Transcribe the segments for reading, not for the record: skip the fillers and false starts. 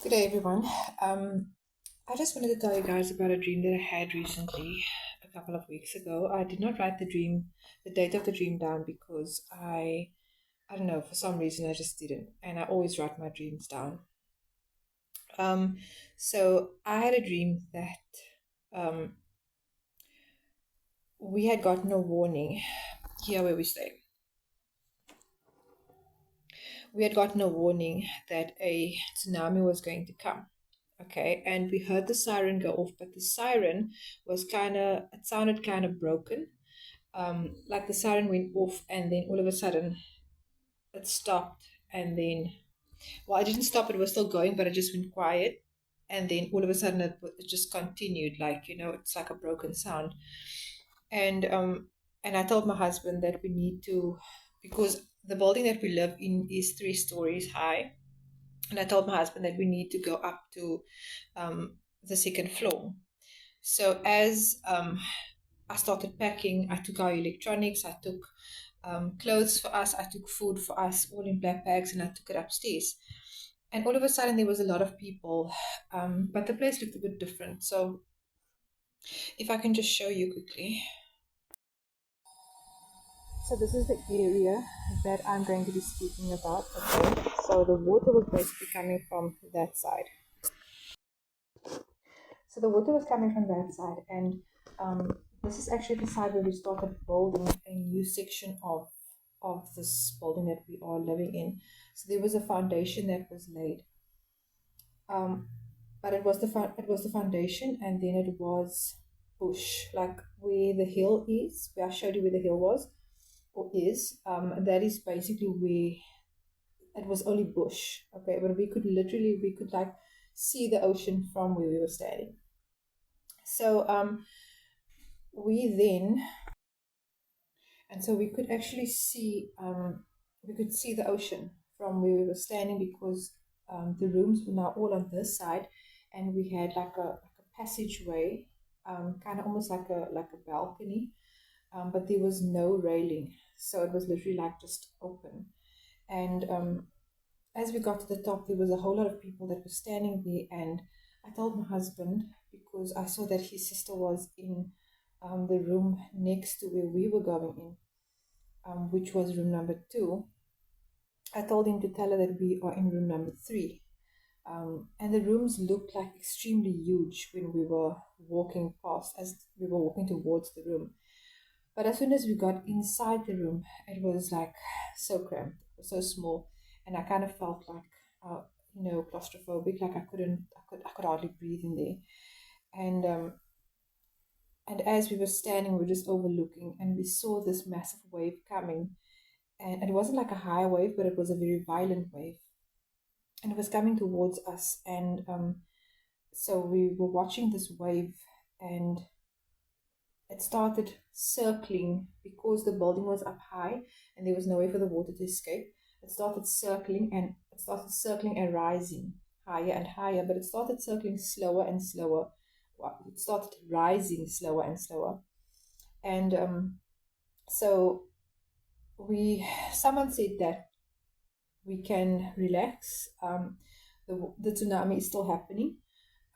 Good day, everyone. I just wanted to tell you guys about a dream that I had recently, a couple of weeks ago. I did not write the date of the dream down because I don't know, for some reason I just didn't, and I always write my dreams down. Um, so I had a dream that um, we had gotten a warning here where we stay. We had gotten a warning that a tsunami was going to come. Okay, and we heard the siren go off, but the siren was it sounded kind of broken. Like the siren went off, and then all of a sudden it stopped, and then, well, it didn't stop, it was still going, but it just went quiet. And then all of a sudden it just continued, like, it's like a broken sound. And I told my husband that we need to, because the building that we live in is 3 stories high, and I told my husband that we need to go up to the second floor. So as I started packing, I took our electronics, I took clothes for us, I took food for us, all in black bags, and I took it upstairs. And all of a sudden, there was a lot of people, but the place looked a bit different. So if I can just show you quickly. So this is the area that I'm going to be speaking about. Okay, so the water was basically coming from that side. So the water was coming from that side, and this is actually the side where we started building a new section of this building that we are living in. So there was a foundation that was laid, um, but it was the foundation, and then it was bush, like where the hill is. Where I showed you where the hill was or is. That is basically where it was only bush. Okay, but we could like see the ocean from where we were standing. So we then and so we could actually see we could see the ocean from where we were standing, because the rooms were now all on this side, and we had like a passageway, kind of almost like a balcony, but there was no railing, so it was literally like just open. And as we got to the top, there was a whole lot of people that were standing there, and I told my husband, because I saw that his sister was in the room next to where we were going in, which was room number 2. I told him to tell her that we are in room number 3. And the rooms looked like extremely huge when we were walking past, as we were walking towards the room. But as soon as we got inside the room, it was like so cramped, it was so small, and I kind of felt like, claustrophobic, like I could hardly breathe in there. And and as we were standing, we were just overlooking, and we saw this massive wave coming, and it wasn't like a high wave, but it was a very violent wave, and it was coming towards us. And so we were watching this wave, and it started circling, because the building was up high and there was no way for the water to escape. It started circling and rising higher and higher, but it started circling slower and slower. Well, it started rising slower and slower. And so we someone said that we can relax. The tsunami is still happening,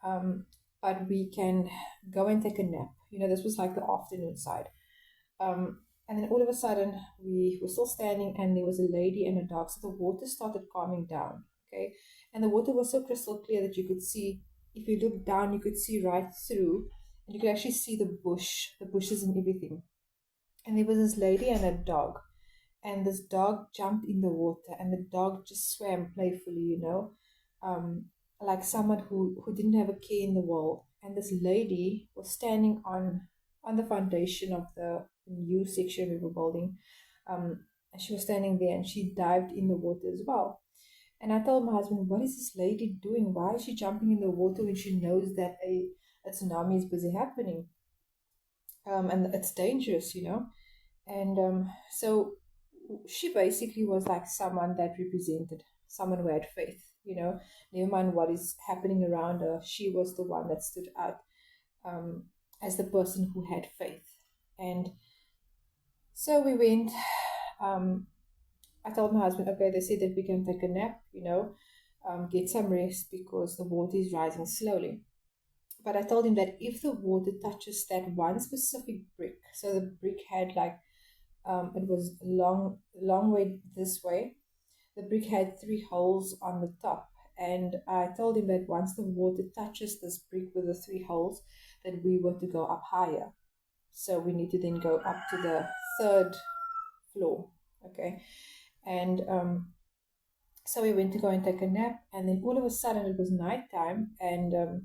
but we can go and take a nap. This was like the afternoon side. And then all of a sudden, we were still standing, and there was a lady and a dog. So the water started calming down. Okay, and the water was so crystal clear that you could see. If you look down, you could see right through, and you could actually see the bushes and everything. And there was this lady and a dog, and this dog jumped in the water, and the dog just swam playfully, like someone who didn't have a care in the world. And this lady was standing on the foundation of the new section we were building, and she was standing there, and she dived in the water as well. And I told my husband, what is this lady doing? Why is she jumping in the water when she knows that a tsunami is busy happening, and it's dangerous? And so she basically was like someone that represented someone who had faith. Never mind what is happening around her, she was the one that stood out, um, as the person who had faith. And so we went. um, I told my husband, okay, they said that we can take a nap. get some rest because the water is rising slowly. But I told him that if the water touches that one specific brick, so the brick had like, it was long way this way. The brick had 3 holes on the top. And I told him that once the water touches this brick with the 3 holes, that we were to go up higher. So we need to then go up to the 3rd floor. Okay. And so we went to go and take a nap. And then all of a sudden it was nighttime. And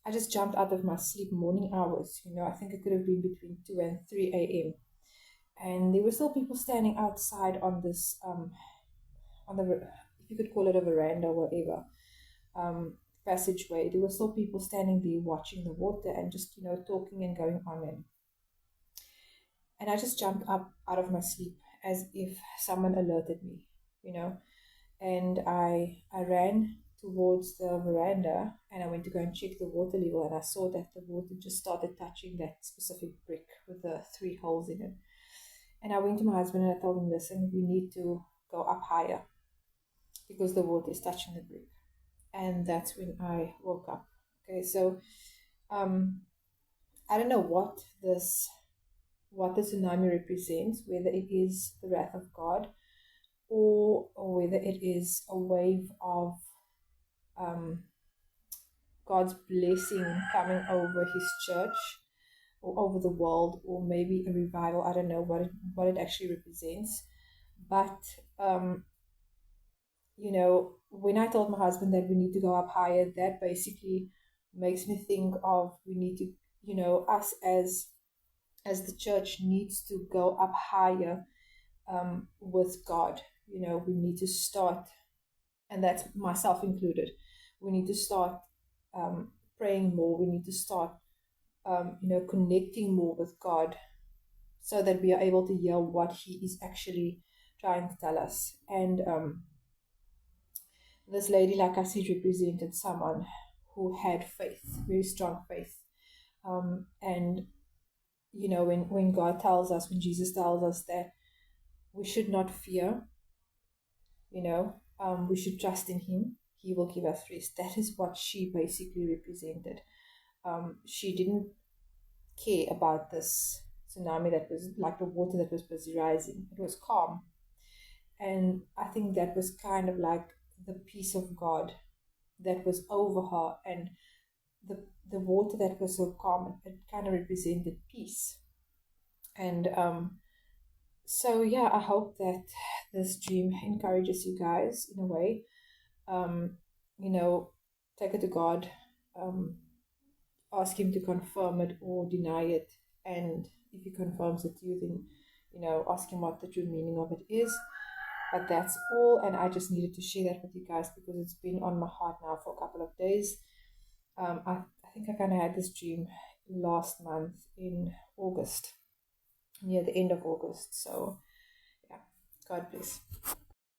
I just jumped out of my sleep, morning hours. I think it could have been between 2 and 3 a.m. And there were still people standing outside on this, on the, if you could call it a veranda or whatever, passageway. There were still people standing there watching the water and just, talking and going on. And I just jumped up out of my sleep as if someone alerted me, And I ran towards the veranda and I went to go and check the water level, and I saw that the water just started touching that specific brick with the 3 holes in it. And I went to my husband and I told him, listen, we need to go up higher because the water is touching the brick. And that's when I woke up. Okay, so I don't know what the tsunami represents, whether it is the wrath of God or whether it is a wave of God's blessing coming over his church or over the world, or maybe a revival. I don't know what it actually represents. But when I told my husband that we need to go up higher, that basically makes me think of, we need to, us as the church needs to go up higher with God. We need to start, and that's myself included, we need to start praying more. We need to start connecting more with God so that we are able to hear what he is actually trying to tell us. And this lady, like I said, represented someone who had faith, very strong faith. And when God tells us, when Jesus tells us that we should not fear, we should trust in him, he will give us rest. That is what she basically represented. She didn't care about this tsunami that was like the water that was busy rising. It was calm. And I think that was kind of like the peace of God that was over her, and the water that was so calm, it kind of represented peace. And so yeah, I hope that this dream encourages you guys in a way. Take it to God, ask him to confirm it or deny it, and if he confirms it to you, then ask him what the true meaning of it is. But that's all, and I just needed to share that with you guys because it's been on my heart now for a couple of days. I think I kind of had this dream last month in August, near the end of August. So yeah, God bless.